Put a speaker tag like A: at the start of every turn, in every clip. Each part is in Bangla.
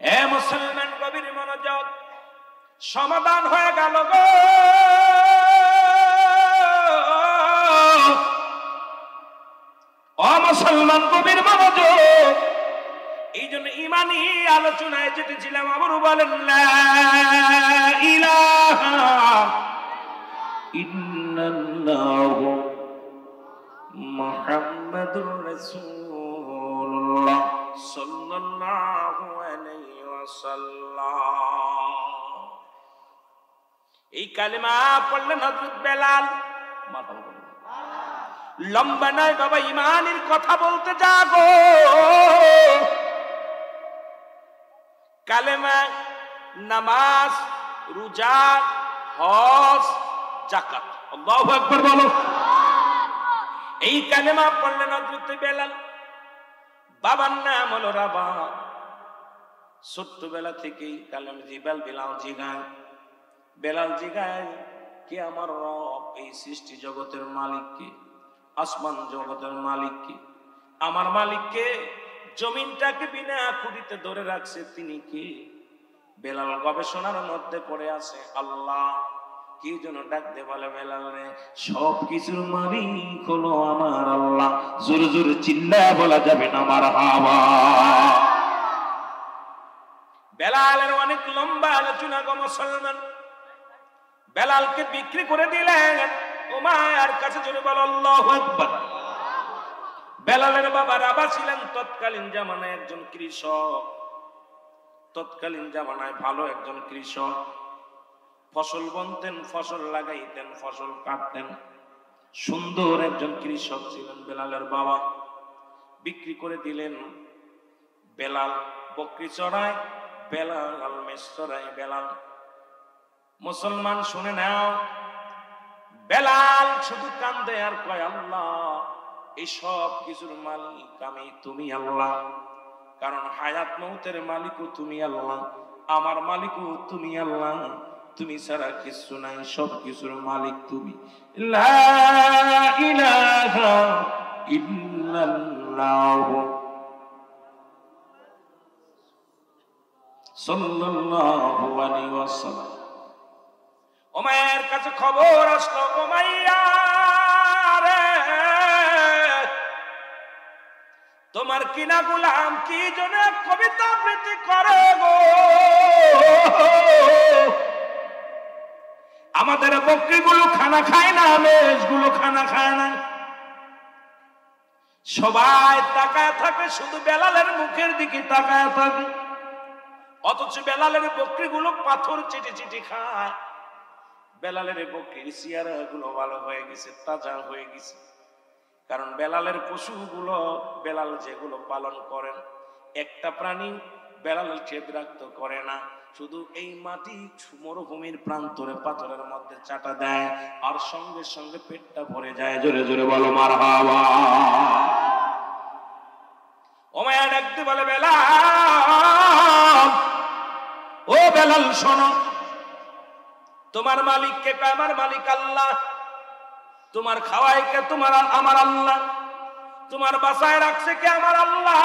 A: এ মুসলমান গভীর মনোযোগ, সমাধান হয়ে গেল গো। ও মুসলমান গভীর মনোযোগ, এই জন্য ইমানি আলোচনায় যেতেছিলাম, আবার বলেন লা ইলাহা ইল্লাল্লাহু মুহাম্মাদুর রাসূলুল্লাহ সাল্লাল্লাহু আলাইহি ওয়াসাল্লাম। এই কালেমা পড়লেন হযরত বেলাল। লম্বা নয় বাবা, ইমানের কথা বলতে যাবো। কালেমা, নামাজ, রোজা, হজ, যাকাত, আল্লাহু আকবার বলো। এই কালেমা পড়লেন হযরত বেলাল। বাবার নাম হলো রাবা। ছোট্টবেলা থেকেই কালেমা বেলাল জিগায়, বেলাল জিগায় কে আমার রব, এই সৃষ্টি জগতের মালিক কে, আসমান জগতের মালিক কে, আমার মালিক কে, জমিনটাকে বিনা খুঁটিতে ধরে রাখছে তিনি কে। বেলাল গবেষণার মধ্যে পড়ে আছে আল্লাহ। কি যেন ডাক দে বলে, বেলাল রে সব কিছুর মালিক হলো আমার আল্লাহ। জোরে জোরে চিল্লায় বলা যাবে না মারহাবা। বেলালের অনেক লম্বা আলোচনা গো মুসলমান। বেলালকে বিক্রি করে দিলেন উমাইয়ার কাছে, জোরে বলো আল্লাহু আকবার। বেলালের বাবা রাবা ছিলেন তৎকালীন জামানায় একজন কৃষক। তৎকালীন জামানায় ভালো একজন কৃষক, ফসল বুনতেন, ফসল লাগাইতেন, ফসল কাটতেন, সুন্দর একজন কৃষক ছিলেন বেলালের বাবা। বিক্রি করে দিলেন। বেলাল বকরি চড়ায়, বেলাল মেষ চড়ায়। বেলাল মুসলমান শুনে নাও, বেলাল শুধু কান্দে আর কয় আল্লাহ, এই সব কিছুর মালিক আমি, তুমি আল্লাহ। কারণ হায়াত মৌতের মালিকও তুমি আল্লাহ, আমার মালিকও তুমি আল্লাহ, তুমি ছাড়া কিছু নাই, সব কিছুর মালিক তুমি। লা ইলাহা ইল্লাল্লাহু সাল্লাল্লাহু আলাইহি ওয়াসাল্লাম। উমাইয়ার কাছে খবর আসলো, উমাইয়া রে তোমার কিনা গোলাম কি জন্য কবিতা আবৃত্তি করে গো, আমাদের বকরিগুলো খানা খায় না, মেষগুলো খানা খায় না। সবাই তাকায় থাকে, শুধু বেলালের মুখের দিকে তাকায় থাকে। অথচ বেলালের বকরিগুলো পাথর চিটি চিটি খায়। বেলালের বকরির চেহারা গুলো ভালো হয়ে গেছে, তাজা হয়ে গেছে। কারণ বেলালের পশুগুলো, বেলাল যেগুলো পালন করেন, একটা প্রাণী বেলাল ছেদরাক্ত করে না। শুধু এই মাটি মরুভূমির প্রান্তরে পাথরের মধ্যে চাটা দেয়, আর সঙ্গে সঙ্গে পেটটা ভরে যায়। জোরে জোরে বলো মারহাবা। উমাইয়া ডাকতে বলে, বেলাল, ও বেলাল শোনো, তোমার মালিক কে? আমার মালিক আল্লাহ। তোমার খাওয়াই কে? তোমার আমার আল্লাহ। তোমার বাসায় রাখছে কে? আমার আল্লাহ।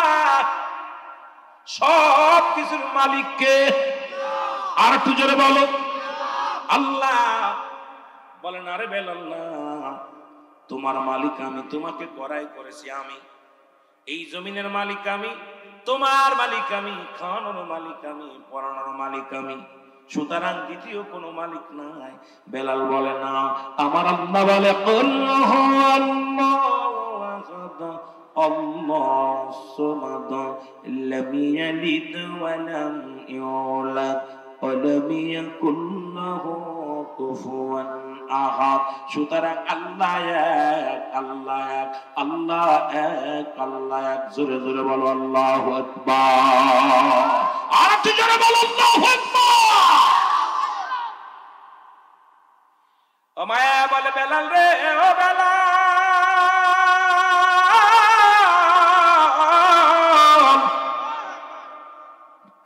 A: সব কিছুর মালিক কে? আর একটু জোরে বলো আল্লাহ। বলেন আরে বেলাল না, তোমার মালিক আমি, তোমাকে গড়াই করেছি আমি, এই জমিনের মালিক আমি, তোমার মালিক আমি, খাওয়ানোর মালিক আমি, পড়ানোর মালিক আমি, সুতরাং দ্বিতীয় কোনো মালিক নাই। বেলাল বলে না, আমার আল্লাহ বলে আল্লাহু সামাদ লাম ইয়ালিদ ওয়া লাম ইউলাদ ওয়া লাম ইয়াকুল লাহু কুফুয়ান আহাদ। সুতরাং আল্লাহ এক, আল্লাহ এক, আল্লাহ এক, আল্লাহ এক। জোরে জোরে বলো আল্লাহু আকবার। আর একটু জোরে বলো আল্লাহু আকবার। উমাইয়া বলে, বেলাল রে, ও বেলাল,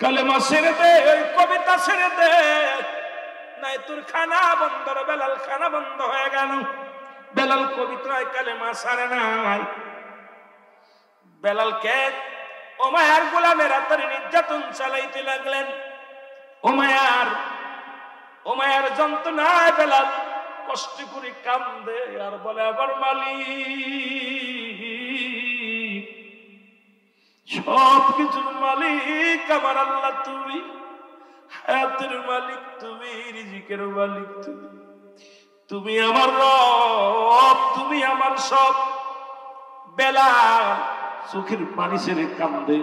A: কালেমা ছেড়ে দে, ওই কবিতা ছেড়ে দে, নাই তোর খানা বন্ধ। বেলাল খানা বন্ধ হয়ে গেল। বেলাল কবিতায় কালেমা ছাড়ে নাই। বেলালকে উমাইয়ার গোলামেরা তার নির্যাতন চালাইতে লাগলেন। উমাইয়ার যন্ত্রণায় বেলাল কষ্ট করে কান্দে আর বলে, আমার মালিক, সব কিছুর মালিক আমার আল্লাহ, তুমি হায়াতের মালিক, তুমি রিজিকের মালিক, তুমি আমার রব, তুমি আমার সব। বেলাল চোখের পানি ছেড়ে কান্দে।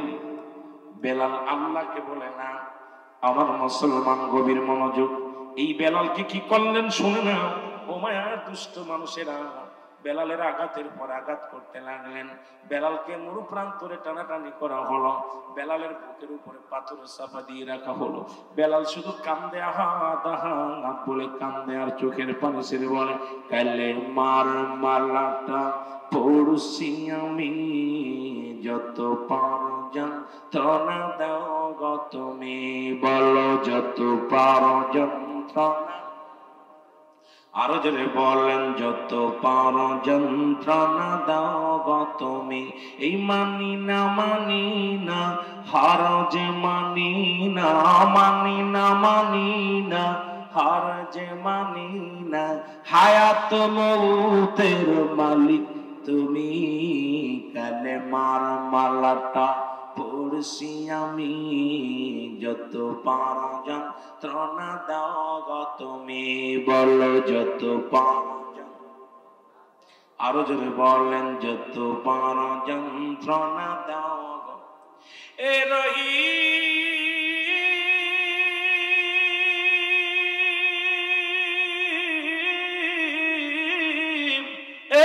A: বেলাল আল্লাহকে বলে না। আমার মুসলমান গভীর মনোযোগ, এই বেলালকে কি করলেন শুনে না। উমাইয়ার দুষ্ট মানুষেরা বেলালের আঘাতের পর আঘাত করতে লাগলেন। বেলালকে মরু প্রান্তরে টানাটানি করা হলো। বেলালের বুকের উপরে পাথরের চাপা দিয়ে রাখা হলো। বেলাল শুধু কান্দে, আহাত আহাত বলে কান্দে আর চোখের পানি ছেড়ে বলে, কালে মার মালাটা পড়ছি আমি, যত পারো যন্ত্রণা দাও গো তুমি, বলো যত পারো যন্ত্রণা। আরো জোরে বলেন, যত পারো যন্ত্রণা দাও গো তুমি, এই মানি না হার যে মানি না, মানি না হার যে মানি না, হায়াত মৌতের মালিক তুমি, কালে মার মালাটা পড়ছি আমি, যত পারো যন্ত্রণা দাও গো তুমি, বলো যত পারো। আরো জোরে বলেন, যত পারো যন্ত্রণা দাও গো। এ রহিম,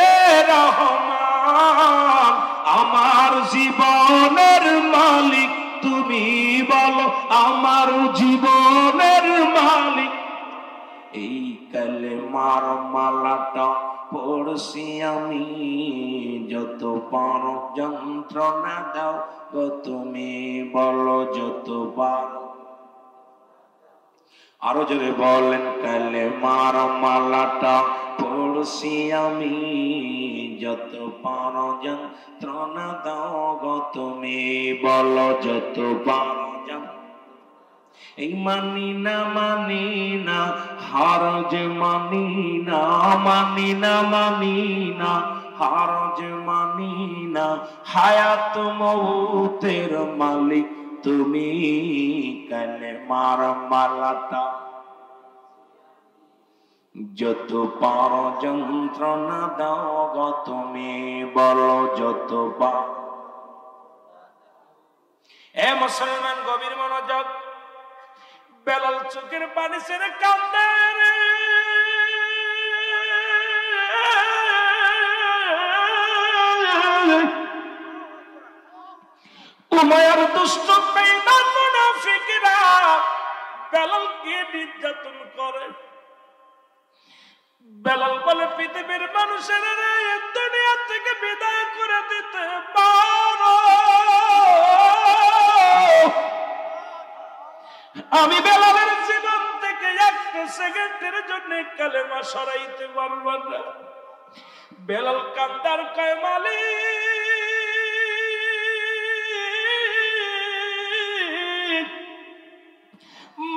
A: এ রহমান, আমার জীবনের মালিক তুমি, বলো আমার জীবনের মালিক। এই কালেমার মালাটা পড়ছি আমি, যত পারো যন্ত্রণা দাও গো তুমি, বলো যত পারো। আরো জোরে বলেন, কালেমার মালাটা পড়ছি আমি, যত পারো যন্ত্রণা দাও গো তুমি, বলো যত পারো। এই মানি না হার যে মানি না, মানি না হার যে মানি না, হায়াত মৌতের মালিক তুমি, কালেমার মালাটা যত পারো যন্ত্রণা দাও গো তুমি, বলো যত পারো। এ মুসলমান গভীর মনোযোগ, বেলাল চোখের পানি ছেড়ে কান্দে। উমাইয়ার দুষ্ট বেঈমান মুনাফিকরা বেলালকে নির্যাতন করে। বেলাল বলে, পৃথিবীর মানুষেরা দুনিয়া থেকে বিদায় করে দিতে পারো, আমি বেলালের জীবন থেকে একটা সেকেন্ডের জন্য কালেমা সরাইতে পারব না। বেলাল কান্দার কয়, মালিক,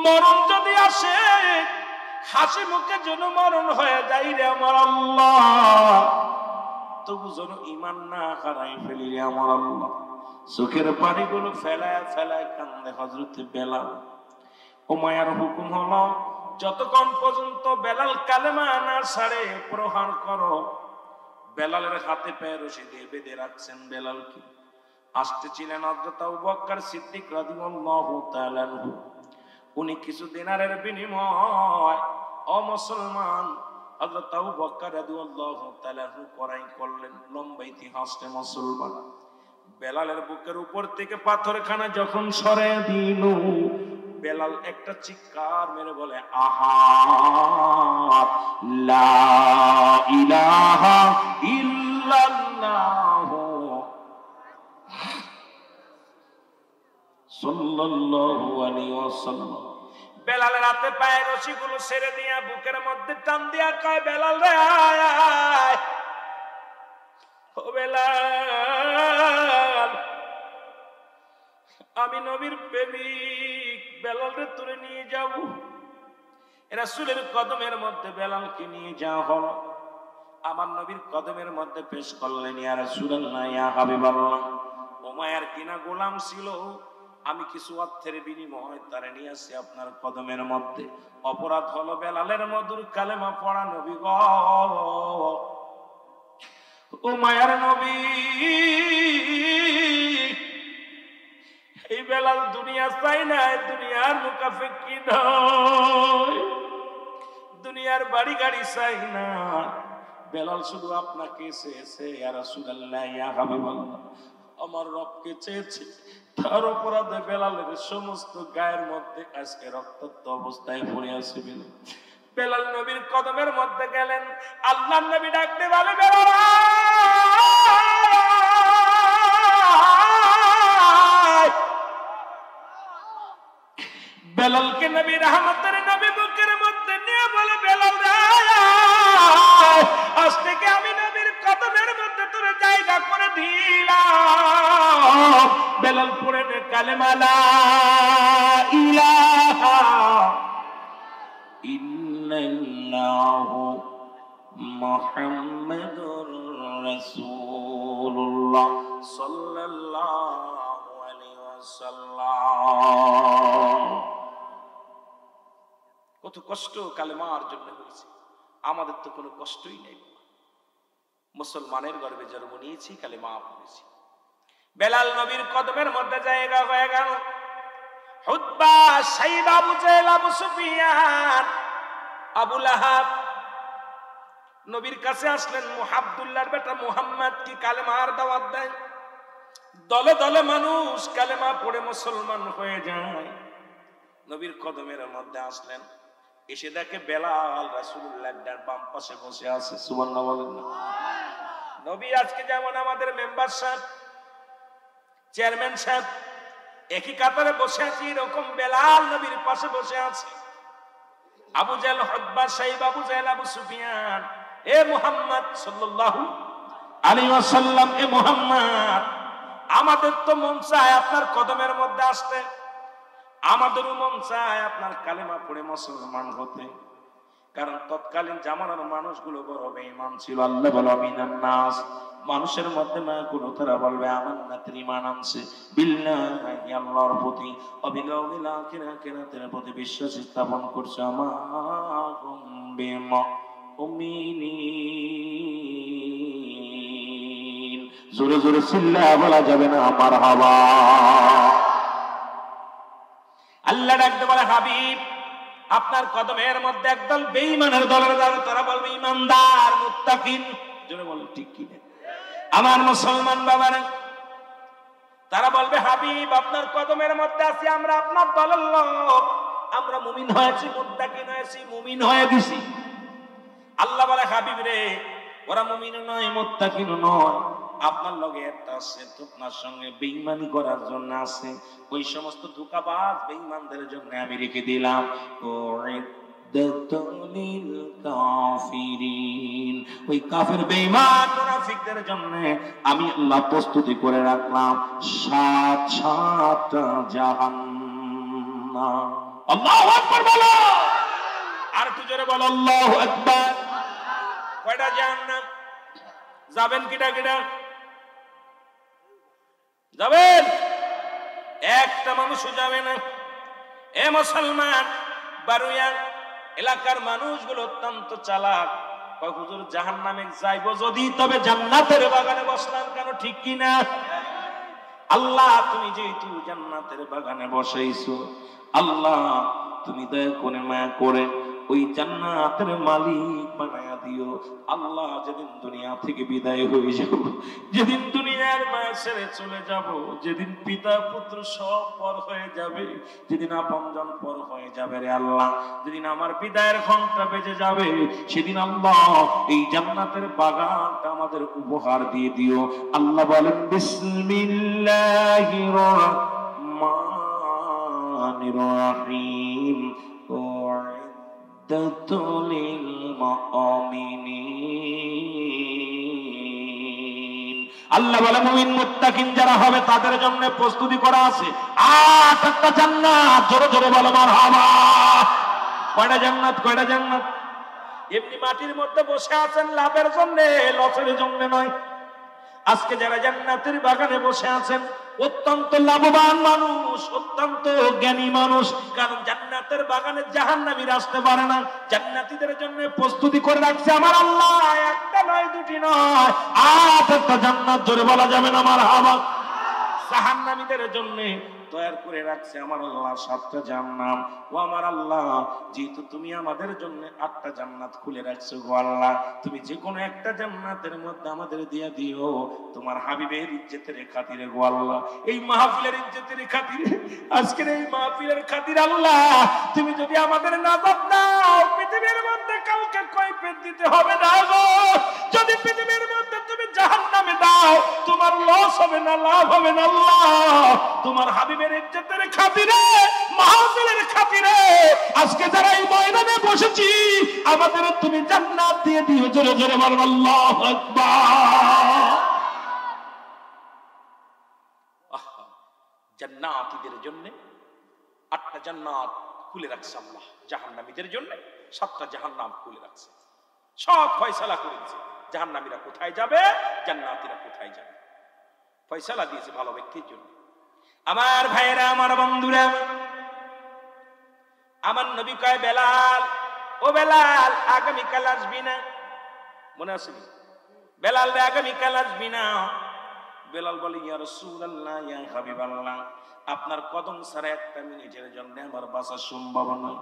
A: মরণ যদি আসে হাসি মুখে যেন মরণ হয়ে যাই রে আমার আল্লাহ, তবু যেন ঈমান না হারাই ফেলি রে আমার আল্লাহ। চোখের পানিগুলো ফেলায় ফেলায় কান্দে হযরত বেলাল। উমাইয়ার হুকুম হলো, যতক্ষণ পর্যন্ত বেলাল কালেমা না ছাড়ে প্রহার করো। বেলালের হাতে পায়ে রশি দিয়ে বেঁধে রাখছেন বেলালকে। আসতেছিলেন হযরত আবু বকর সিদ্দিক রাদিয়াল্লাহু তাআলা আনহু। উনি কিছু দিনারের বিনিময় অমুসলমান হযরত আবু বকর রাদিয়াল্লাহু তাআলা আনহু করাই করলেন। লম্বা ইতিহাসে মুসলমান বেলালের বুকের উপর থেকে পাথরখানা যখন সরিয়ে দিল, বেলাল একটা চিৎকার মেরে বলে, আহাদ লা ইলাহা ইল্লাল্লাহ সাল্লাল্লাহু আলাইহি ওয়াসাল্লাম। বেলালের হাতে পায়ে রশিগুলো ছেড়ে দিয়া বুকের মধ্যে টান দিয়া কয়, বেলাল রে আয়, ও বেলাল, আমি নবীর প্রেমিক, বেলালরে তুলে নিয়ে যাব। রাসূলের কদমের মধ্যে বেলালকে নিয়ে যাওয়া হলো। আমার নবীর কদমের মধ্যে পেশ করলেন, ইয়া রাসূলুল্লাহ, ইয়া হাবিবাল্লাহ। উমাইয়ার কিনা গোলাম ছিল, আমি কিছু অর্থের বিনিময়ে তারে নিয়ে আসি আপনার কদমের মধ্যে। অপরাধ হলো বেলালের মধুর কালেমা পড়া। নবী গো, উমাইয়ার নবী, এই বেলাল দুনিয়া চাই না, দুনিয়ার মুকাফিকি নয়, দুনিয়ার বাড়ি গাড়ি চাই না। বেলাল শুধু আপনাকে চেয়েছে, ইয়া রাসূলুল্লাহ, ইয়া হাবিবাল্লাহ। আমার রবকে চেয়েছে, তার অপরাধে বেলালের সমস্ত গায়ের মধ্যে আজকে রক্তাক্ত অবস্থায় পড়ে আছে। বেলাল নবীর কদমের মধ্যে গেলেন। আল্লাহর নবী ডাকতে বলে, বেলাল বেলালকে নবী রহমতের নবী বুকের মধ্যে নিয়ে বলে, বেলাল আজ থেকে আমি নবীর কদমের মধ্যে তোর জায়গা করে দিলাম। বেলাল পড়ে নে কালেমা লা ইলাহা ইল্লাল্লাহু মুহাম্মাদুর রাসূলুল্লাহ সাল্লাল্লাহু আলাইহি ওয়াসাল্লাম। কত কষ্ট কালেমার জন্য হয়েছে, আমাদের তো কোনো কষ্টই নেই। মুসলমানের গর্বে জন্ম নিয়েছি, কালেমা পড়েছি। বেলাল নবীর কদমের মধ্যে জায়গা হয়ে গেল। উতবা, সাইবা, আবু জাহেল, আবু সুফিয়ান, আবু লাহাব নবীর কাছে আসলেন। আব্দুল্লাহর বেটা মুহাম্মদ কি কালেমার দাওয়াত দেয়। দলে দলে মানুষ কালেমা পড়ে মুসলমান হয়ে যায়। নবীর কদমের মধ্যে আসলেন, এসে দেখে বেলাল রাসূলুল্লাহর বাম পাশে বসে আছে। সুবহানাল্লাহ বলেন না? নবী আজকে যেমন আমাদের মেম্বার সাহেব, চেয়ারম্যান সাহেব একই কাতারে বসে আছে, এরকম বেলাল নবীর পাশে বসে আছে। আবু জাহেল, উতবা, সাইবা, আবু জাহেল, আবু সুফিয়ান, এ মুহাম্মদ সাল্লাল্লাহু আলাইহি ওয়াসাল্লাম, এ মুহাম্মদ, আমাদের তো মন চায় আপনার কদমের মধ্যে আসতে, আমাদেরও মন চায় আপনার কালেমা পড়ে মুসলমান হতে। কারণ তৎকালীন জামানার মানুষগুলো বড় বেঈমান ছিল। আল্লাহ বলে, মিনান নাস, মানুষের মধ্যে না কোনো তারা বলবে আমান্নাতের ঈমান আনছে, বিল্লাহি, আল্লাহর প্রতি, ওয়াবিল ইয়াউমিল আখির, আখিরাতের প্রতি বিশ্বাস স্থাপন করছে। আমাহুম বিমুমিনিন। জোরে জোরে চিল্লায়া বলা যাবে না মারহাবা। আল্লাহ ডাকতে বলে, হাবিব, আপনার কদমের মধ্যে একদল বেঈমানের দলের দ্বারা, তারা বলবে ইমানদার, মুত্তাকিন। জোরে বলেন ঠিক কি না? আমার মুসলমান বাবারা, তারা বলবে, হাবিব, আপনার কদমের মধ্যে আছি আমরা, আপনার দলের লোক, আমরা মুমিন হয়েছি, মুত্তাকিন হয়েছি, মুমিন হয়ে গেছি। আল্লাহ বলে, হাবিব রে, ওরা মুমিন নয়, মুত্তাকিন নয়, আপনার লগে একটা আছে, আপনার সঙ্গে বেঈমানি করার জন্য আছে। ওই সমস্ত ধোঁকাবাজ বেঈমানদের জন্য আমি রেখে দিলাম ওই কাফের বেঈমান মুনাফিকদের জন্য আমি আল্লাহ প্রস্তুতি করে রাখলাম ৭-৭টা জাহান্নাম। আল্লাহু আকবার বলো, আর একটু জোরে বলো আল্লাহু আকবার। কয়টা জাহান্নাম? যাবেন কিটা কিটা? যাবেন? একটা মানুষও যাবে না। এ মুসলমান, বারুইয়া এলাকার মানুষগুলো অত্যন্ত চালাক। কয় হুজুর জাহান্নামে যাইবো যদি, তবে জান্নাতের বাগানে বসলাম কেন? ঠিক কি না? আল্লাহ, তুমি যেহেতু জান্নাতের বাগানে বসাইছো, আল্লাহ তুমি দয়া করে মায়া করে ওই জান্নাতের মালিক বানায়া দিও। আল্লাহ, যেদিন দুনিয়া থেকে বিদায় হয়ে যাব, যেদিন দুনিয়ার মায়া ছেড়ে চলে যাব, যেদিন পিতা পুত্র সব পর হয়ে যাবে, যেদিন আপনজন পর হয়ে যাবে রে আল্লাহ, যেদিন আমার বিদায়ের ঘন্টা বেজে যাবে, সেদিন আল্লাহ এই জান্নাতের বাগানটা আমাদের উপহার দিয়ে দিও। আল্লাহ বলেন, বিসমিল্লাহির রাহমানির রাহিম, লিল মুমিনিন। আল্লাহ বলে মুমিন মুত্তাকিন যারা হবে তাদের জন্য প্রস্তুতি করা আছে 8টা জান্নাত। জোরে জোরে বলো মারহাবা। কয়টা জান্নাত? কয়টা জান্নাত? এমনি মাটির মধ্যে বসে আছেন লাভের জন্য, লসের জন্য নয়। আজকে যারা জান্নাতের বাগানে বসে আছেন অত্যন্ত লাভবান মানুষ, অত্যন্ত জ্ঞানী মানুষ। কারণ জান্নাতের বাগানে জাহান্নামীরা আসতে পারে না। জান্নাতীদের জন্য প্রস্তুতি করে রাখছে আমার আল্লাহ, একটা নয়, দুটি নয়, 8টা জান্নাত। জোরে বলা যাবে না মারহাবা। জাহান্নামীদের জন্য তৈরি করে রাখছে আমার আল্লাহ 7টা জান্নাত। ও আমার আল্লাহ, যেহেতু তুমি আমাদের জন্য 8টা জান্নাত খুলে রাখছো গো আল্লাহ, তুমি যে কোনো একটা জান্নাতের মধ্যে আমাদের দিয়ে দিও তোমার হাবিবের ইজ্জতের খাতিরে গো আল্লাহ। এই মাহফিলের ইজ্জতের খাতিরে, আজকের এই মাহফিলের খাতিরে আল্লাহ, তুমি যদি আমাদের নাজাত দাও, পৃথিবীর মধ্যে কাউকে কৈফিয়ত দিতে হবে না গো। যদি পৃথিবীর মধ্যে তুমি জাহান্নামে দাও, তোমার লস হবে না, লাভ হবে না আল্লাহ। তোমার হাবিবের ইজ্জতের খাতিরে, মাহফিলের খাতিরে আজকে যারা এই ময়দানে বসেছি আমাদের তুমি জান্নাত দিয়ে দিও। জোরে জোরে বলুন আল্লাহু আকবার। জান্নাতীদের জন্য 8টা জান্নাত খুলে রাখছে আল্লাহ, জাহান্নামীদের জন্য 7টা জাহান্নাম খুলে রাখছে। সব ফয়সালা করে দিয়েছে, জাহান্নামীরা কোথায় যাবে, জান্নাতীরা কোথায় যাবে, ফয়সালা দিয়েছে ভালো ব্যক্তির জন্য। আমার ভাইয়েরা, আমার বন্ধুরা, আমার নবী কয় বেলাল, ও বেলাল আগামীকাল আসবি না? মনে আছে? বেলাল রে আগামীকাল আসবি না? বেলাল বলে ইয়া রাসূলুল্লাহ, ইয়া হাবিবাল্লাহ, আপনার কদম ছাড়া একটা মিনিটের জন্য আমার বাঁচা সম্ভব নয়।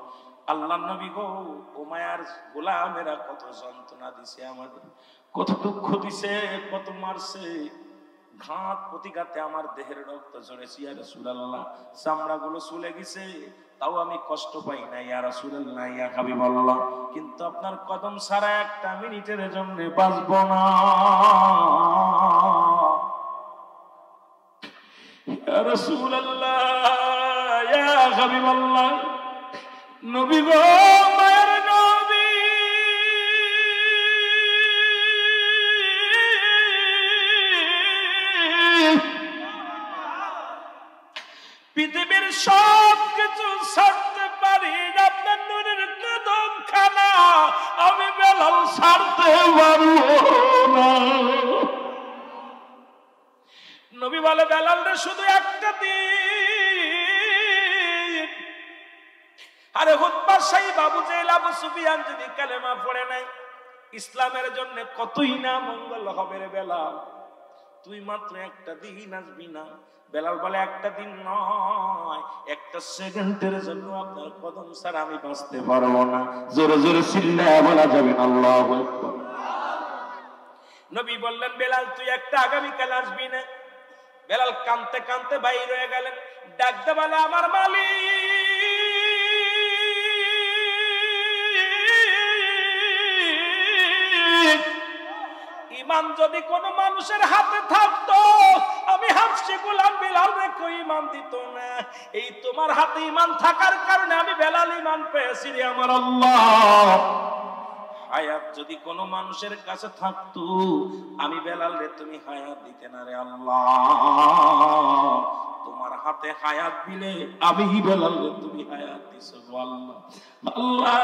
A: আল্লাহর নবী গো, ও মায়ার গোলামেরা কত যন্ত্রণা দিছে আমাদের, কত দুঃখ দিছে, কত মারছে, ঘাত প্রতিঘাতে আমার দেহের রক্ত ঝরেছে ইয়া রাসূলুল্লাহ, চামড়াগুলো চলে গেছে, তাও আমি কষ্ট পাই না ইয়া রাসূলুল্লাহ, ইয়া হাবিবাল্লাহ, কিন্তু আপনার কদম ছাড়া একটা মিনিটের জন্য বাঁচব না ইয়া রাসূলুল্লাহ, ইয়া হাবিবাল্লাহ। নবী গো, মায়ের নবী, পৃথিবীর সব কিছু ছাড়তে পারি, আপনার নূরের কদম খানা আমি বেলাল ছাড়তে পারবো না। নবী বলে বেলাল রে শুধু একটা দিন। আরে হুতবা সাহেব আবু জেহেল আবু সুফিয়ান যদি কালেমা পড়ে নাই, ইসলামের জন্য কতই না মঙ্গল হবে রে বেলাল, তুই মাত্র একটা দিন আসবি না। বেলাল বলে একটা দিন নয়, একটা সেকেন্ডের জন্য আপনার কদম ছাড়া আমি বাঁচতে পারবো না। জোরে জোরে চিল্লায়া বলা যাবে আল্লাহু আকবার। নবী বললেন বেলাল তুই একটা আগামীকাল আসবি না? বেলাল কাঁদতে কাঁদতে বাইর হয়ে গেলেন, ডাকতে বলে আমার মালিক, ইমান যদি কোন মানুষের হাতে থাকতো আমি হাফসি গোলাম বেলাল রে কই ইমান দিত না। এই তোমার হাতে ইমান থাকার কারণে আমি বেলাল ইমান পেয়েছি রে আমার আল্লাহ। হায়াত যদি কোন মানুষের কাছে থাকতো আমি বেলাল রে তুমি হায়াত দিতে না রে আল্লাহ। তোমার হাতে হায়াত দিলে আমি বেলাল রে তুমি হায়াত দিছো গো আল্লাহ। আল্লাহ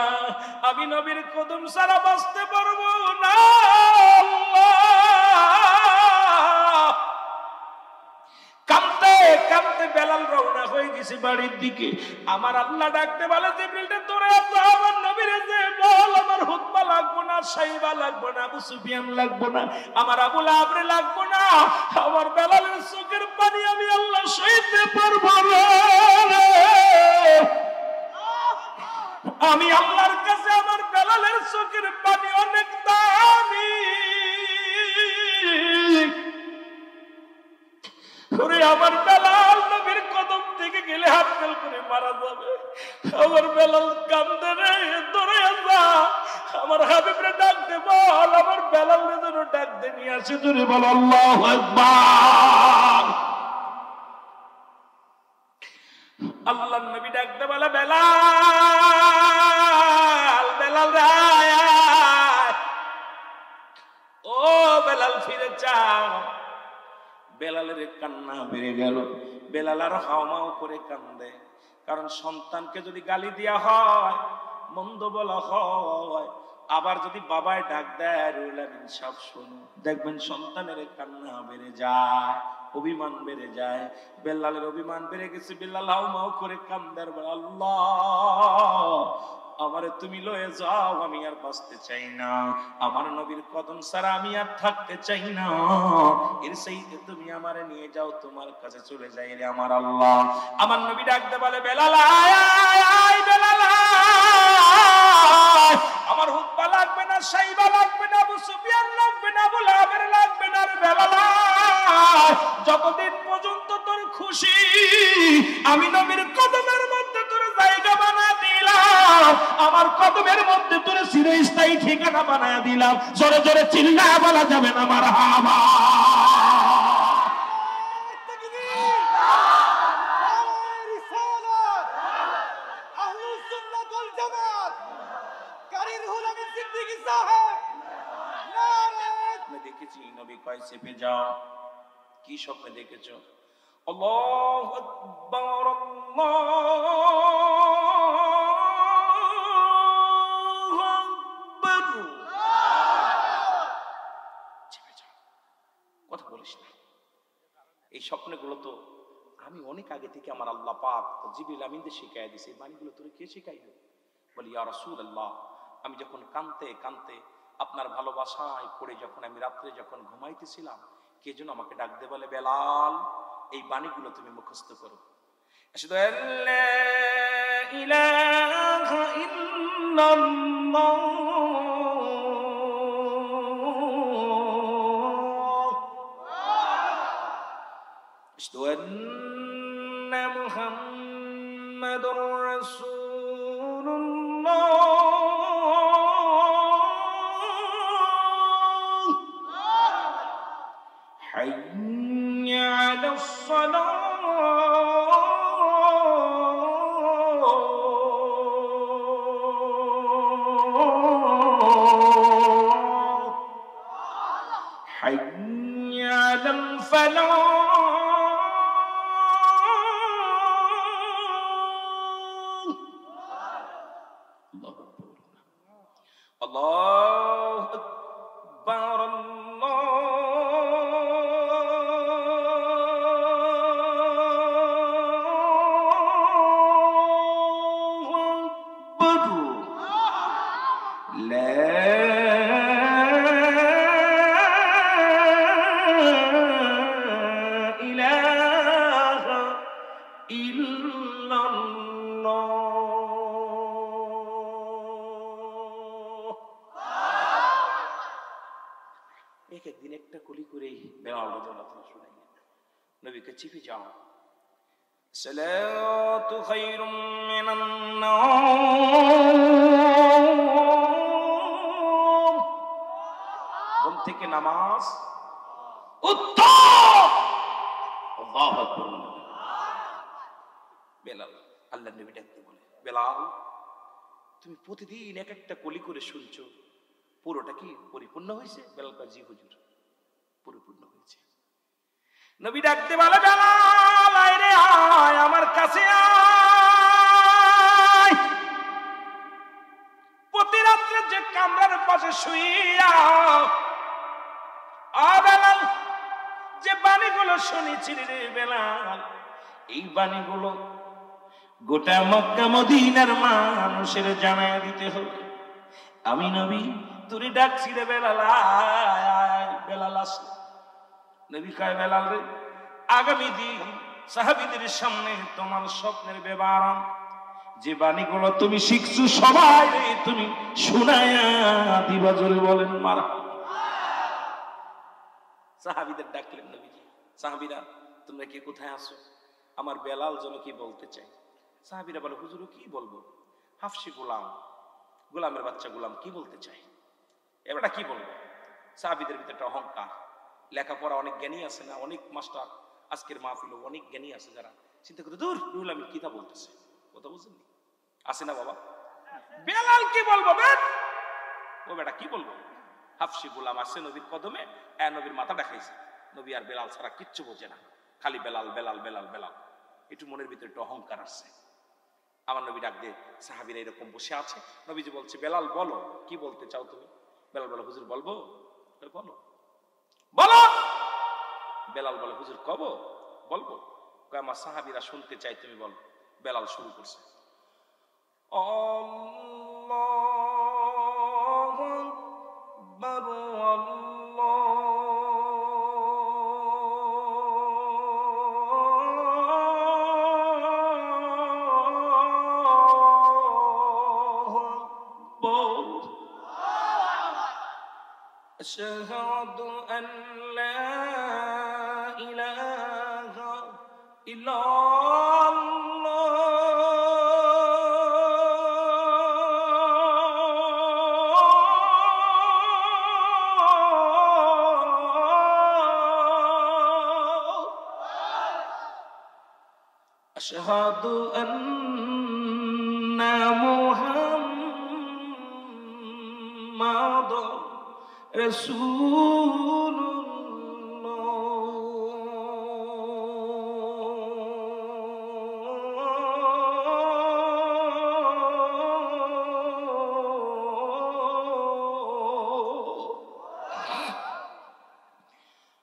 A: আমি নবীর কদম ছাড়া বাঁচতে পারবো না আল্লাহ। কাঁদতে কাঁদতে বেলাল রওনা হয়ে গেছে বাড়ির দিকে। আমার আল্লাহ ডাকতে বলে জিবরিলটা তোরে আমার নবীর যে বল আমার হুতবা লাগবো না, সাইবা লাগবো না, আবু সুফিয়ান লাগবো না, আমার আবু লাহাব লাগবো না, আমার বেলালের চোখের পানি আমি আল্লাহ সইতে পারবো না। আমি আল্লাহর কাছে আমার বেলালের চোখের পানি অনেক দামি। আমার বেলাল নবীর কদম থেকে গেলে হাত ফেল করে মারা যাবে। আমার বেলাল কান্দে রে, দৌড়ে যা, আমার হাবিবরে ডাক দে, বল আমার বেলাল রে যেন ডাক দে নিয়ে আসে। জোরে বল আল্লাহু আকবার। আল্লাহর নবী ডাক দে বলে বেলাল, বেলাল রে আয়, ও বেলাল ফিরে যাও। কান্না বেড়ে গেল। বেলাল আর হাওমাও করে কান্দে, কারণ সন্তানকে যদি গালি দেওয়া হয়, মন্দ বলা হয়, আবার যদি বাবায় ডাক দেয় রুহুল আমিন সব শুনো, দেখবেন সন্তানের কান্না বেড়ে যায়, অভিমান বেড়ে যায়। বেলালের অভিমান বেড়ে গেছে, বেলাল হাওমাও করে কান্দে, আল্লাহ আমারে তুমি লয়ে যাও, আমি আর বাঁচতে চাই না, আমার নবীর কদম ছাড়া আমি আর থাকতে চাই না, এর চাইতে তুমি আমারে নিয়ে যাও, তোমার কাছে চলে যাই রে আমার আল্লাহ। আমার নবী ডাকতে বলে, বেলাল আয় আয় আয়, বেলাল আয়, আমার হুতবা লাগবে না, সাইবা লাগবে না, আবু সুফিয়ান লাগবে না, আবু লাহাবের লাগবে না, বেলাল আয়, যতদিন পর্যন্ত তোর খুশি আমি নবীর কদমের মধ্যে তোর জায়গা বানা দিলাম, আমার কদমের মধ্যে তোর চিরস্থায়ী ঠিকানা বানায় দিলাম। জোরে জোরে চিল্লায় বলা যাবে না মারহাবা। দেখেছি নবী কয় চেপে যাও, কি স্বপ্নে দেখেছো? আল্লাহু আকবার, আল্লাহু আকবার। চেপে যাও, কথা বলিস না। এই স্বপ্নগুলো তো আমি অনেক আগে থেকে আমার আল্লাহ পাক জিবরিল আমিনকে শিখাইয়া দিয়েছে। এই বাণীগুলো তোরে কে শিখাইলো? বলি ইয়া রাসূলুল্লাহ, আমি যখন কাঁদতে কাঁদতে আপনার ভালোবাসায় পড়ে যখন আমি রাত্রে যখন ঘুমাইতেছিলাম, কে যেন আমাকে ডাক দিয়ে বলে, বেলাল এই বাণীগুলো তুমি মুখস্থ করো। আশহাদু আল্লা ইলাহা ইল্লাল্লাহ, আশহাদু আন্না মুহাম্মাদুর রাসূলুল্লাহ, হাইয়া আলাস সালাহ, হাইয়া আলাল ফালাহ, আল্লাহু আকবার, আল্লাহু আকবার, লা ইলাহা ইল্লাল্লাহ। একদিন একটা কলি করে বেলাল রাদিয়াল্লাহু তাআলা শুনাইলেন, নবীকে চিপে যাও, সালাতু খায়রুম মিনান নাওম, ঘুম থেকে নামাজ উত্তম। আল্লাহু আকবার। বেলাল, আল্লাহর নবী ডাকতে বলে, বেলাল তুমি প্রতিদিন এক একটা কলি করে শুনছো, পুরোটা কি পরিপূর্ণ হয়েছে? বেলাল কয়, জি হুজুর, পরিপূর্ণ হয়েছে। নবী ডাকতে বলে, বেলাল আয় রে আয়, আমার কাছে আয়। প্রতি রাত্রে যে কামরার পাশে শুইয়া বেলাল যে বাণীগুলো শুনেছিলি রে বেলাল, এই বাণীগুলো গোটা মক্কা মদিনার মানুষের জানায় দিতে হবে। আমি নবী তুই ডাকছি রে বেলাল আয়। বেলাল আসলে নবী কয়, বেলাল রে আগামী দিন সাহাবীদের সামনে তোমার স্বপ্নের বিবরণ যে বাণীগুলো তুমি শিখছো সবাই রে তুমি শুনায়া দিবা। জোরে বলেন মারহাবা। সাহাবীদের ডাকলেন নবীজি, সাহাবীরা তোমরা কি কোথায় আছো? আমার বেলাল যেন কি বলতে চাই। সাহাবীরা বলে, হুজুর কি বলবো? হাফসি গোলাম, গোলামের বাচ্চা গোলাম কি বলতে চাই, এবারটা কি বলবো? সাহাবীদের ভিতরে একটা অহংকার, লেখাপড়া অনেক জ্ঞানী আছে না, অনেক মাস্টার আজকের মাহফিল অনেক জ্ঞানী আছে, যারা চিন্তা করতে দূর রুহুল আমিন কিতা বলতেছে, কথা বুঝেননি? আছে না বাবা? বেলাল কি বলবো? ও বেটা কি বলবো? হাফসি গোলাম আছে নবীর কদমে, নবীর মাথা দেখাইছে, নবী আর বেলাল ছাড়া কিচ্ছু বোঝে না। খালি বেলাল বেলাল বেলাল বেলাল, একটু মনের ভিতরে একটু অহংকার আসছে। আমার নবী ডাক দিয়ে, সাহাবীরা এরকম বসে আছে, নবীজি বলছে বেলাল বলো, কি বলতে চাও তুমি? বেলাল বলে, হুজুর বলবো? বলো বলো। বেলাল বলে, হুজুর কব বলবো? আমার সাহাবীরা শুনতে চাই, তুমি বলো। বেলাল শুরু করছে, আল্লাহু আকবার أشهد أن لا إله إلا الله أشهد أن محمد رسول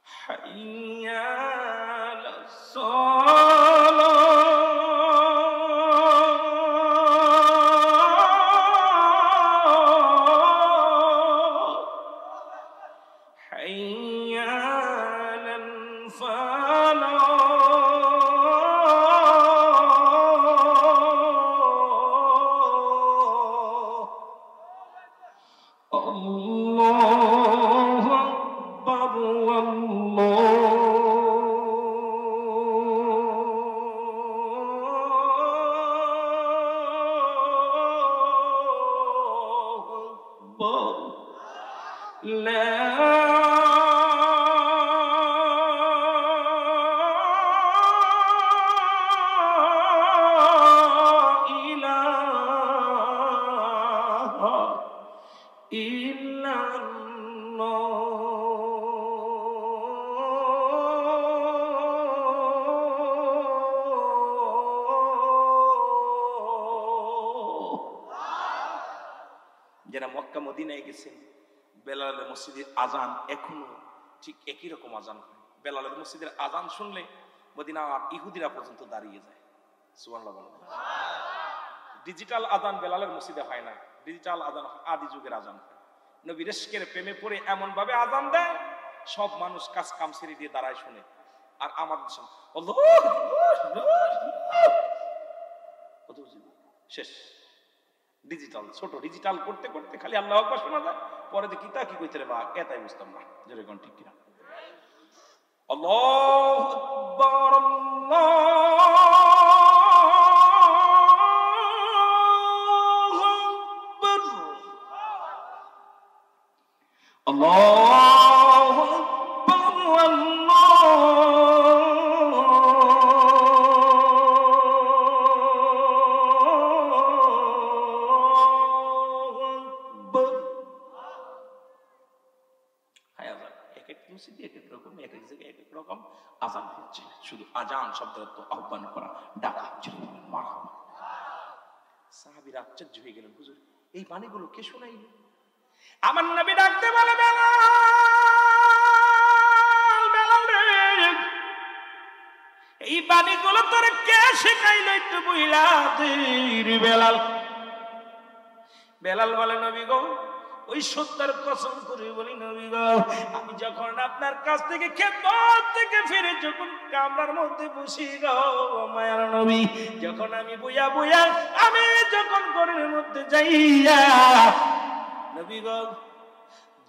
A: حي على الصلاة حي على الفلاح الله أكبر والله أكبر لا إلا যারা মক্কা মদিনায় গেছেন, বেলালের মসজিদের আজান এখনো ঠিক একই রকম আজান হয়। বেলালের মসজিদের আজান শুনলে মদিনার ইহুদিরা পর্যন্ত দাঁড়িয়ে যায়। সুবহানাল্লাহ বলেন। ডিজিটাল আজান বেলালের মসজিদে হয় না, ডিজিটাল আজান আদি যুগের আজান হয়। নবীর ইশকের প্রেমে পড়ে এমন ভাবে আজান দেয়, সব মানুষ কাজ কাম ছেড়ে দিয়ে দাঁড়ায় শুনে। আর আমাদের শেষ। ডিজিটাল ছোট ডিজিটাল করতে করতে খালি আল্লাহু আকবার শোনা যায়, পরে দেখি তা কি কইতে রে বা এটাই বুঝতাম না। যেরকম ঠিক কিনা? আল্লাহু আকবার আল্লাহু আকবার আজান হচ্ছে। শুধু আজান শব্দের তো আহ্বান করা, ডাকা। মারহাবা। সাহাবীরা আশ্চর্য হয়ে গেলেন, হুজুর এই বাণীগুলো কে শোনাইল? আমার নবী ডাকতে বলে, বেলাল রে, এই বাণীগুলো তোরে কে শেখাইল একটু বুঝলা দে রে বেলাল। বেলাল বলে, নবী গো, ওই সত্যের কসম করে বলি নবী গো, আমি যখন আপনার কাছ থেকে খেদমত থেকে ফিরে যখন কামরার মধ্যে বসি গো মায়ার নবী, যখন আমি বইয়া বইয়া আমি যখন ঘরের মধ্যে যাইয়া নবী গো,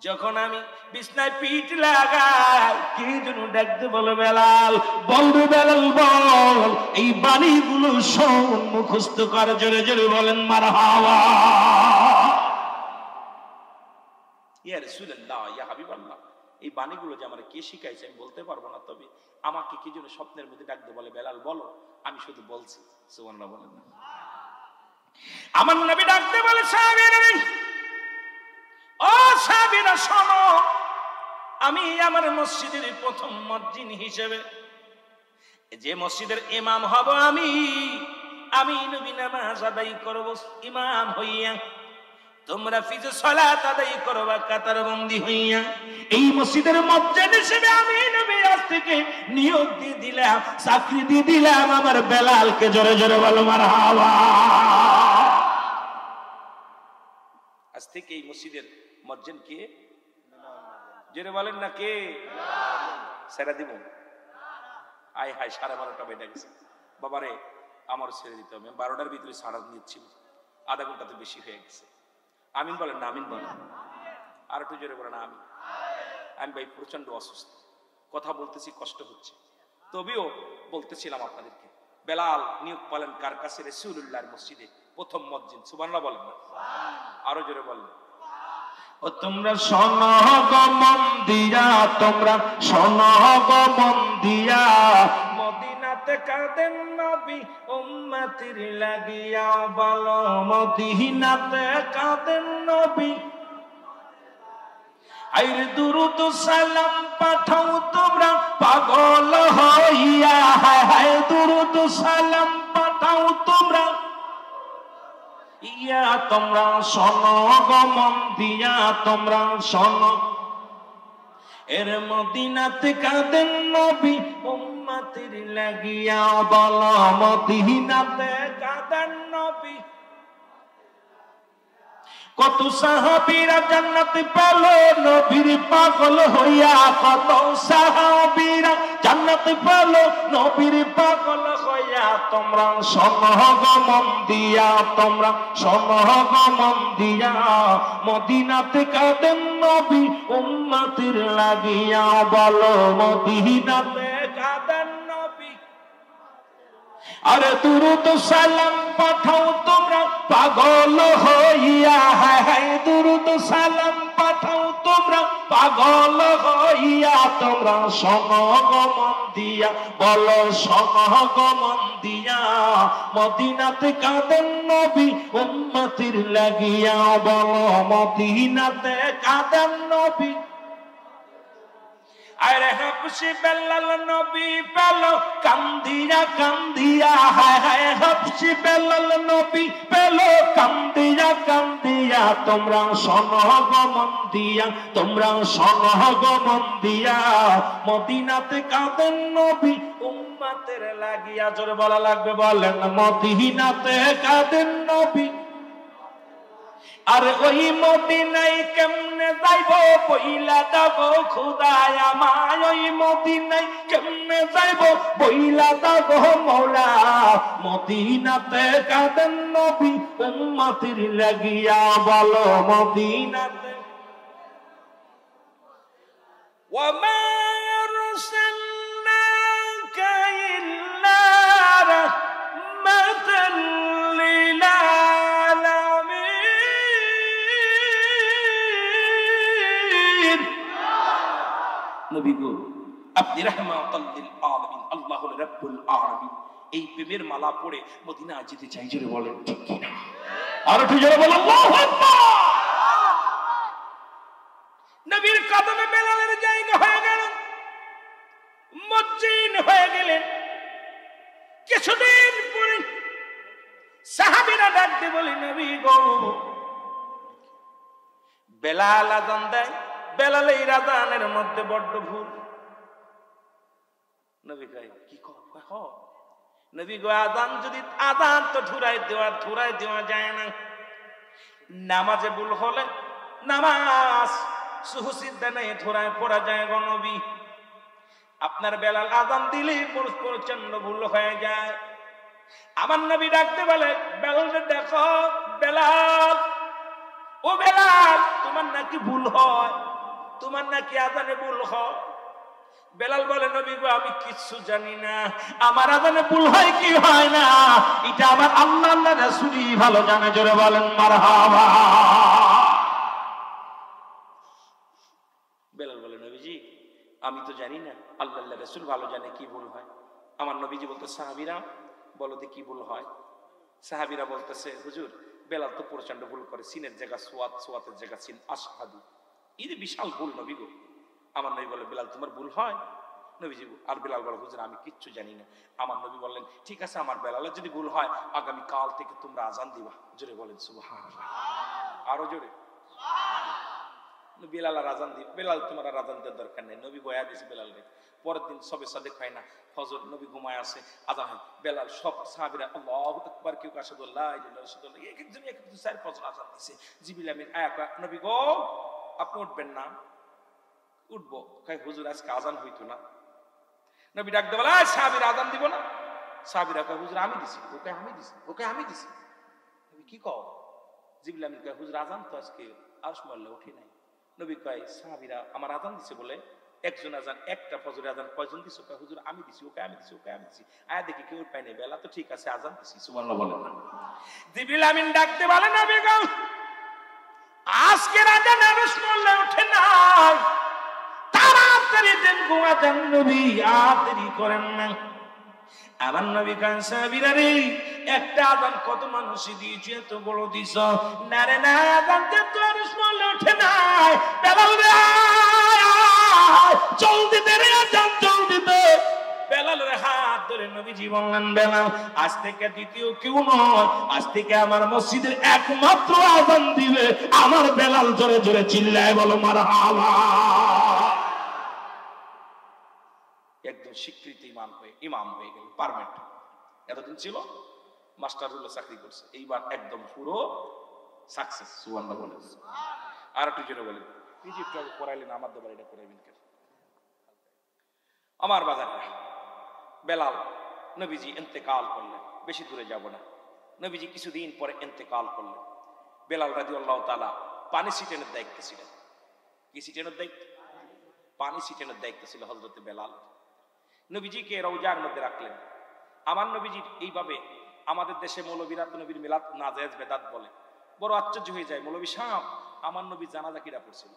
A: যখন আমি বিছনায় পিঠ লাগাই, কে যেন ডাকতে বলে, বেলাল বল রে বেলাল বল, এই বাণীগুলো শোন, মুখস্থ কর। জোরে জোরে বলেন মারহাবা। ইয়া রাসূলুল্লাহ, ইয়া হাবিবাল্লাহ, এই বাণীগুলো যে আমার কে শিখাইছে আমি বলতে পারবো না, তবে আমাকে কি জন্য স্বপ্নের মধ্যে ডাকতে বলে, বেলাল বলো, আমি শুধু বলছি। সুবহানাল্লাহ বলেন না? আমার নবী ডাকতে বলে, সাহাবীরা ও সাহাবীরা শোনো, আমি আমার মসজিদের প্রথম মুয়াজ্জিন হিসেবে যে মসজিদের ইমাম হব আমি নবী নামাজ আদায় করব ইমাম হইয়া, তোমরা ফিজর সালাত আদায় করবা কাতার বন্দী হইয়া। এই মসজিদের মুয়াজ্জিন হিসেবে আমি নবী আজ থেকে নিয়োগ দিয়ে দিলাম, চাকরি দিয়ে দিলাম আমার বেলালকে। জোরে জোরে বলো মারহাবা। আজ থেকে এই মসজিদের মুয়াজ্জিন কে? জোরে বলেন না কে? ছেড়ে দিব? আয় হায় 12:30 বেজে গেছে। বাবারে আমার ছেড়ে দিতে হবে, 12টার ভিতরে ছাড়া নিচ্ছিল, আধা ঘন্টা তো বেশি হয়ে গেছে। আমিন বলেন না? আমিন বলেন। আর একটু জোরে বলেন আমিন। আমি ভাই প্রচন্ড অসুস্থ, কথা বলতেছি কষ্ট হচ্ছে, তবেও বলতেছিলাম আপনাদেরকে, বেলাল নিয়োগ পালেন কার কাছে? রাসূলুল্লাহর মসজিদে প্রথম মুয়াজ্জিন। সুবহানাল্লাহ বলেন না? আরো জোরে বলেন। ও তোমরা শোনো গো মন দিয়া, তোমরা শোনো গো মন দিয়া, মদিনাতে কাঁদেন নবী উম্মতির লাগিয়া। বলো মদিনাতে কাঁদেন নবী, আইরে দুরুদ সালাম পাঠাও তোমরা পাগল হইয়া। হায় হায় দুরুদ সালাম পাঠাও তোমরা ইয়া। তোমরা শোনো গো মন দিয়া, তোমরা শোনো, এর মদিনাতে কাঁদেন নবী উম্মতির লাগিয়া। বলো মদিনাতে কাঁদেন নবী। কত সাহাবীরা জান্নাত পেল নবীর পাগল হইয়া, কত সাহাবীরা জান্নাত পেল নবীর পাগল হইয়া। তোমরা শোনো গো মন দিয়া, তোমরা শোনো গো মন দিয়া, মদিনাতে কাঁদেন নবী উম্মতির লাগিয়া। বলো মদিনাতে কাঁদেন নবী, আরে দুরুদ সালাম পাঠাও তোমরা পাগল হইয়া। হায় হায় দুরুদ সালাম পাঠাও তোমরা পাগল হইয়া। তোমরা শোনো গো মন দিয়া, বলো শোনো গো মন দিয়া, মদিনাতে কাঁদেন নবী উম্মতির লাগিয়া। বলো মদিনাতে কাঁদেন নবী। আরে হাবশি বেলাল নবী পেল কান্দিয়া কান্দিয়া। হায় হায় হাবশি বেলাল নবী পেল কান্দিয়া কান্দিয়া। তোমরা শোনো গো মন দিয়া, তোমরা শোনো গো মন দিয়া, মদিনাতে কাঁদেন নবী উম্মতের লাগিয়া। জোরে বলা লাগবে, বলেন মদিনাতে কাঁদেন নবী। আর ওই মদিনায় কেমনে যাইব বইলা যাব খুদায় আমায়। ওই মদিনায় কেমনে যাইব বইলা যাব মওলা। মদিনাতে কাঁদেন নবী উম্মতির লাগিয়া। বলো মদিনাতে। ওয়া মা আরসালনাকা ইল্লা রাহমাতাল লিল নবী গো, আপনি রাহমাতাল লিল আলামিন, আল্লাহ হলো রব্বুল আলামিন। এই প্রেমের মালা পড়ে মদিনা যেতে চাই। জোরে বলেন ঠিক কি না? আর একটু জোরে বলেন আল্লাহু আকবার। নবীর কদমে বেলালের জায়গা হয়ে গেল, মুয়াজ্জিন হয়ে গেলেন। কিছুদিন পরে সাহাবীরা ডাক দিয়ে বলে, নবী গো, বেলাল আযান দেয়, বেলাল এই আযানের মধ্যে বড্ড ভুল। নবী কয় কি কও? নবী গো, আযান যদি আযান তো ধুরাই দেওয়া যায় না। নামাজে ভুল হলে নামাজ সুহুসিদ্ধা নেই ধুরাই পড়া যায় গো নবী। আপনার বেলাল আযান দিলেই প্রচন্ড ভুল হয়ে যায়। আমার নবী ডাকতে বলে, বেলালকে দেখো, বেলাল, ও বেলাল, তোমার নাকি ভুল হয়, তোমার নাকি আযানে ভুল হয়। বেলাল বলে, নবী গো, আমি কিচ্ছু জানি না, আমার আযানে ভুল হয় কি হয় না এটা আমার আল্লাহ রাসূলই ভালো জানে। জোরে বলেন মারহাবা। বেলাল বলে, নবীজি, আমি তো জানি না, আল্লাহ রাসূল ভালো জানে কি ভুল হয়। আমার নবীজি বলতে, সাহাবীরা বলো তো কি ভুল হয়। সাহাবীরা বলতেছে, হুজুর, বেলাল তো প্রচন্ড ভুল করে, সিনের জায়গা সোয়াত, সোয়াতের জায়গা সিন, আশহাদু, এই বিশাল ভুল নবী গো। আমার নবী বলে, বেলাল তোমার ভুল হয়? নবীজি আর বেলাল বলে হুজুর আমি কিচ্ছু জানি না। আমার নবী বললেন ঠিক আছে আমার বেলালের যদি ভুল হয় আগামী কাল থেকে তোমরা আজান দিবা। জোরে বলেন সুবহানাল্লাহ, আরো জোরে। বেলাল আর আজান দিই, বেলাল তোমার আর আজান দেওয়ার দরকার নেই, নবী বয়া দিয়েছে বেলাল রে। পরের দিন সবে সাদেক হয় না, ফজর নবী ঘুমায় আছে, আজান হয়, বেলাল সব সাহাবীরা আল্লাহু আকবার, কেউ আশহাদুল্লাহ ইলাহা ইল্লাল্লাহ, এক একজন চার ফজর আজান দিছে। জিবরিল আমিন আয়া নবী গো আপনি উঠবেন না? উঠবো। কয় হুজুর আজকে আজান হইতো না। নবী ডাক দিয়ে বলে সাহাবীরা আজান দিব না? সাহাবীরা কয় হুজুর আমি দিছি। ওকে আমি দিছি, ওকে আমি দিছি। নবী কি কও? জিবরিল আমিন কয় হুজুর আজান তো আজকে আরশ মহল্লা উঠে নাই। নবী কয় সাহাবীরা আমার আজান দিছে বলে একজন আজান, একটা ফজরের আজান কয়জন দিছে? কয় হুজুর আমি দিছি, ওকে আমি দিছি, ওকে আমি দিছি। আয়া দেখি কেউ পায় নাই, বেলা তো ঠিক আছে আজান দিছি। সুবহানাল্লাহ বলেন না। জিবরিল আমিন ডাকতে বলে নবী গো আজকে আজান আরশ মহল্লা উঠে নাই, তাড়াতাড়ি দেন গো আজান নবী, আর দেরি করেন না। আমার নবী কান সাহাবীরা রে একটা আজান কত মানুষই দিয়েছে, এত বড় দিছ না রে না, আজান তো আরশ মহল্লা উঠে নাই। বেলাল রে জলদি দে রে আজান জলদি দে। বেলালের হাত ধরে নবীজি বললেন বেলাল আজ থেকে দ্বিতীয় কেউ নয়, আজ থেকে আমার মসজিদের একমাত্র আজান দিবে আমার বেলাল। জোরে জোরে চিল্লায় বলো মারহাবা। একদম স্বীকৃত ইমাম হয়ে গেল, পারমানেন্ট। এতদিন ছিল মাস্টারুল্লাহ চাকরি করছে, এইবার একদম পুরো সাকসেস। সুবহানাল্লাহ বলেন। আর একটু জোরে বলেন ইজিপ্ট পড়াইলেন আমার দরবার এটা পড়াইবেন কেন? আমার বাজারে বেলাল নবীজি ইন্তেকাল করলেন, বেশি দূরে যাব না, নবীজি কিছুদিন পরে ইন্তেকাল করলেন। বেলাল রাদিয়াল্লাহু তাআলা পানি ছিটানোর দায়িত্ব ছিলেন। কি ছিটানোর দায়িত্ব? পানি ছিটানোর দায়িত্ব ছিল হযরত বেলাল। নবীজিকে রওজার মধ্যে রাখলেন। আমার নবীজির এইভাবে আমাদের দেশে মৌলবীরা তো নবীর মিলাদ নাজায়েজ বেদাত বলে, বড় আশ্চর্য হয়ে যায়। মৌলবী সাহেব আমার নবী জানাজা কিরা পড়ছিল,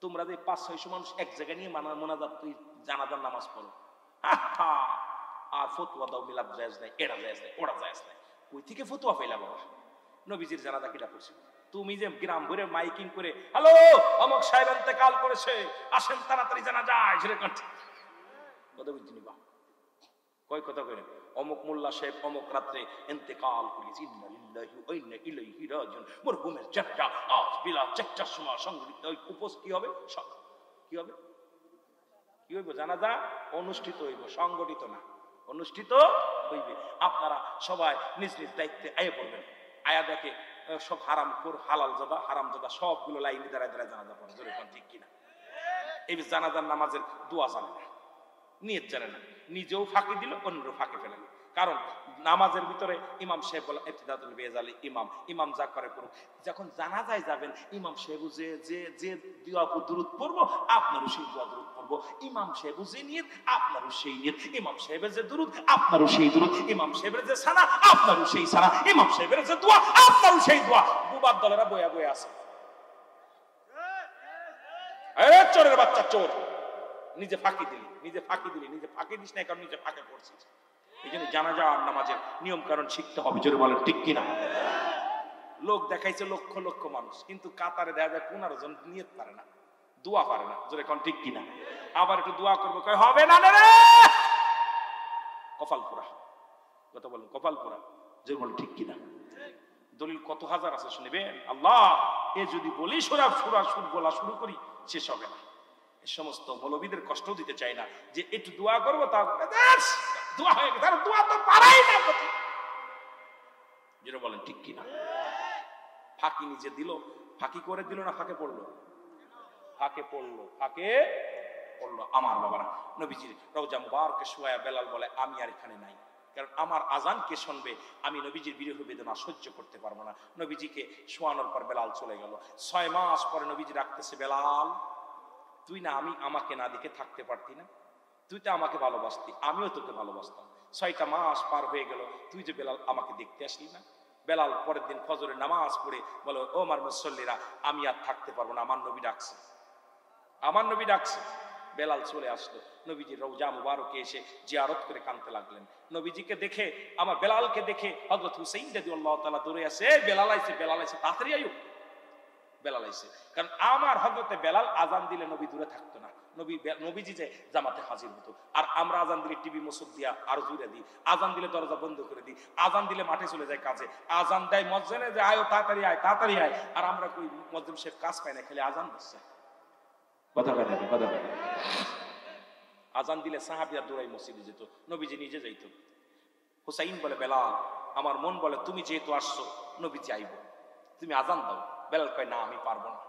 A: তোমরা যে 500-600 মানুষ এক জায়গায় নিয়ে মোনাজাত তুই জানাজার নামাজ পড়ো, আর ফতোয়া দাও মিলাদ জায়েজ নাই, এটা জায়েজ নাই, ওটা জায়েজ নাই। কই থেকে ফতোয়া পাইলা বাবা? নবীজির জানাজা কিরা পড়ছিল? তুমি যে গ্রাম ভরে মাইকিং করে হ্যালো অমুক সাহেব ইন্তেকাল করেছে, আসেন তাড়াতাড়ি জানাজা, ঝরে কাটছে কথা বুঝতে নিবা। কয় কথা কইলেন অমুক মোল্লা সাহেব অমুক রাত্রে ইন্তেকাল করেছে, ইন্না লিল্লাহি ওয়া ইন্না ইলাইহি রাজিউন, মরহুমের জানাজা আজ বিলা 4টার সময় সংগঠিত কি হবে? কি হবে? কি হইব? জানাজা অনুষ্ঠিত হইব, সংগঠিত না, অনুষ্ঠিত হইবে। আপনারা সবাই নিজ নিজ দায়িত্বে আয়ে পড়বেন। আয়া দেখে সব হারামখোর হালাল জাদা হারাম জাদা সবগুলো লাইনে দাঁড়ায় দাঁড়ায় জানাজা পড়ে। জোরে কোন ঠিক কিনা? এই জানাজার নামাজের দোয়া জানে না, নিয়ত জানে না, নিজেও ফাঁকি দিল, অন্যও ফাঁকে ফেলেন। কারণ নামাজের ভিতরে ইমাম সাহেব বলে ইবতিদাতুল বেজালি, ইমাম যা করে করুক। যখন জানাজায় যাবেন ইমাম সাহেব যে যে যে দোয়া দুরূদ পড়বো আপনারও সেই দোয়া দুরূদ পড়বো, ইমাম সাহেব যে নিয়ত আপনারও সেই নিয়ত, ইমাম সাহেবের যে দুরূদ আপনারও সেই দুরূদ, ইমাম সাহেবের যে সানা আপনারও সেই সানা, ইমাম সাহেবের যে দোয়া আপনারও সেই দোয়া। বুবার দলেরা বয়া বয়া আছে, আরে চোরের বাচ্চা চোর, নিজে ফাঁকি দিলি, নিজে ফাঁকি দিলি, নিজে ফাঁকি দিস না, কারণ নিজে ফাঁকে পড়ছিস। এই জন্য জানাজা আর নামাজের নিয়ম কারণ শিখতে হবে। জোরে বলেন ঠিক কিনা? লোক দেখাইছে লক্ষ লক্ষ মানুষ, কিন্তু কাতারে দেখা যায় 15 জন নিয়ত পারে না, দোয়া পারে না। জোরে কোন ঠিক কিনা? আবার একটু দোয়া করবো, কয় হবে না রে, কপাল পোড়া। কথা বলেন কপাল পোড়া। জোরে বলেন ঠিক কিনা? দলিল কত হাজার আছে শুনবেন। আল্লাহ এ যদি বলি সুর বলা শুরু করি শেষ হবে না। এই সমস্ত মৌলবীদের কষ্ট দিতে চাই না যে একটু দোয়া করবো, তা দোয়া হয়ে গেছে, দোয়া তো পারাই না। যেটা বলেন ঠিক কিনা? ফাঁকি নিজে দিল, ফাঁকি করে দিল না ফাঁকে পড়লো? ফাঁকে পড়লো, ফাঁকে পড়লো। আমার বাবারা নবীজির রওজা মুবারকে শুয়ায়া বেলাল বলে আমি আর এখানে নাই, কারণ আমার আজান কে শুনবে, আমি নবীজির বিরহ বেদনা সহ্য করতে পারবো না। নবীজিকে শোয়ানোর পর বেলাল চলে গেল। 6 মাস পরে নবীজি রাখতেছে, বেলাল তুই না আমাকে না দেখে থাকতে পারতি না, তুই তো আমাকে ভালোবাসতি, আমিও তোকে ভালোবাসতাম। 6টা মাস পার হয়ে গেল, তুই যে বেলাল আমাকে দেখতে আসলি না। বেলাল পরের দিন ফজরের নামাজ পড়ে বলো, ও আমার মুসল্লিরা আমি আর থাকতে পারবো না, আমার নবী ডাকছে, আমার নবী ডাকছে। বেলাল চলে আসলো, নবীজির রওজা মুবারকে এসে জিয়ারত করে কাঁদতে লাগলেন। নবীজিকে দেখে, আমার বেলালকে দেখে হযরত হুসাইন রাদিয়াল্লাহু তাআলা দৌড়ে আসে, বেলাল আইছে, বেলাল আইছে, তাড়াতাড়ি আইও। বেলাল আইছে, কারণ আমার হযরতে বেলাল আজান দিলে নবী দূরে থাকতো না, নবীজি যে জামাতে হাজির হতো। আর আমরা আজান দিলে টিভি মসুদ দিয়া আর জুড়ে দিই, আজান দিলে দরজা বন্ধ করে দিই, আজান দিলে মাঠে চলে যায় কাজে, আজান দেয় মসজিদে যে আয় তাড়াতাড়ি আয় তাড়াতাড়ি আয়, আর আমরা কই মসজিদ শেখ কাজ পাই না, খালি আজান দিচ্ছে। কথা কথা কথা কথা আজান দিলে সাহাবিয়া দৌড়াই মসজিদে যেত, নবীজি নিজে যাইত। হুসাইন বলে বেলাল আমার মন বলে তুমি যেহেতু আসছো নবীজি আইব, তুমি আজান দাও। বেলাল কয় না আমি পারবো না,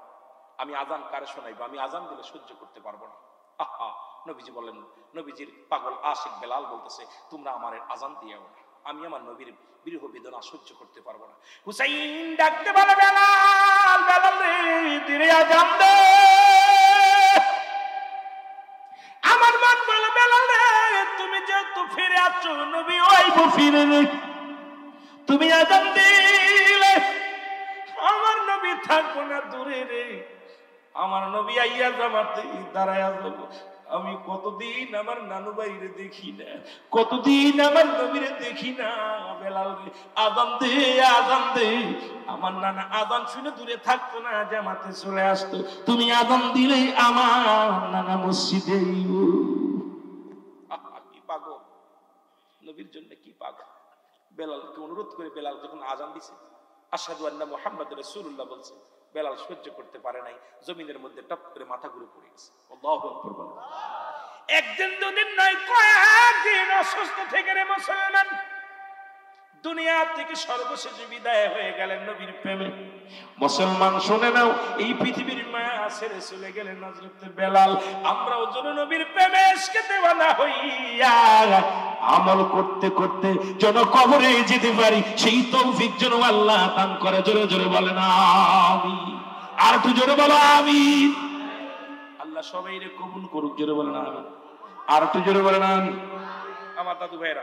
A: আমি আজান কারে শোনাইবো, আমি আজান দিলে সহ্য করতে পারবো না। আহা, নবীজি বলেন, নবীজির পাগল আশিক বেলাল বলতেছে তোমরা আমার আজান দিও না, আমি আমার নবীর বিরহ বেদনা সহ্য করতে পারবো না। হুসাইন ডাকতে বলে বেলাল, বেলাল রে দিনে আজান দে। আমার মন বলে বেলাল রে তুমি যেহেতু ফিরে আসছো নবী আইবো ফিরে রে, তুমি আজান দিলে আমার নবী থাকবো না দূরে রে, আমার নবী আইয়া জামাতে দাঁড়ায়া যাব। আমি কতদিন আমার নানু ভাইরে দেখি না, কতদিন আমার নবীরে দেখি না। বেলাল রে আজান দে আজান দে। আমার নানা আজান শুনে দূরে থাকতো না, জামাতে চলে আসতো। তুমি আজান দিলে আমার নানা মসজিদে কি পাগল, নবীর জন্য কি পাগল। বেলালকে অনুরোধ করে বেলাল যখন আজান দিছে আশহাদু আন্না মুহাম্মাদুর রাসূলুল্লাহ বলছে, বেলাল সহ্য করতে পারে নাই, জমিনের মধ্যে টপ করে মাথা ঘুরে পড়ে গেছে। আল্লাহু আকবার বলেন। একদিন দুদিন নয় কয়েকদিন অসুস্থ থেকে রে মুসলমান দুনিয়া থেকে সর্বশেষ বিদায় হয়ে গেলেন নবীর প্রেমে। মুসলমান শুনে নাও, এই পৃথিবীর মায়া ছেড়ে চলে গেলেন হযরত বেলাল। আমরাও যেন নবীর প্রেমে ইশকে দেওয়ানা হইয়া আমল করতে করতে যেন কবরে যেতে পারি, সেই তৌফিক যেন আল্লাহ দান করে। জোরে জোরে বলেন আমিন। আর একটু জোরে বলো আমিন। আল্লাহ সবাইরে কবুল করুক, জোরে বলেন আমিন। আর একটু জোরে বলেন আমিন। আমার দাদু ভাইরা